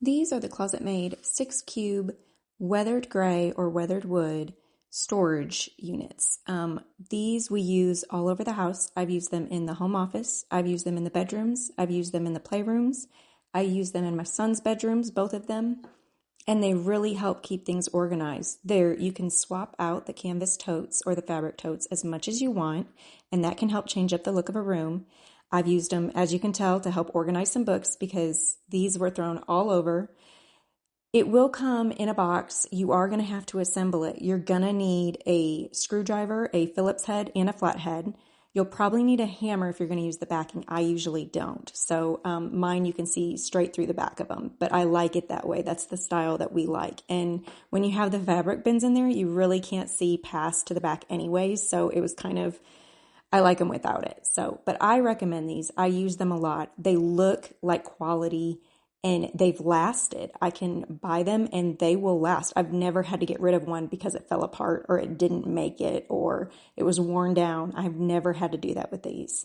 These are the ClosetMaid 6 cube weathered gray or weathered wood storage units. These we use all over the house. I've used them in the home office. I've used them in the bedrooms. I've used them in the playrooms. I use them in my son's bedrooms, both of them. And they really help keep things organized. There, you can swap out the canvas totes or the fabric totes as much as you want, and that can help change up the look of a room. I've used them, as you can tell, to help organize some books because these were thrown all over. It will come in a box. You are going to have to assemble it. You're going to need a screwdriver, a Phillips head, and a flathead. You'll probably need a hammer if you're going to use the backing. I usually don't. So mine you can see straight through the back of them, but I like it that way. That's the style that we like. And when you have the fabric bins in there, you really can't see past to the back anyways. So it was kind of, I like them without it. So, but I recommend these. I use them a lot. They look like quality and they've lasted. I can buy them and they will last. I've never had to get rid of one because it fell apart or it didn't make it or it was worn down. I've never had to do that with these.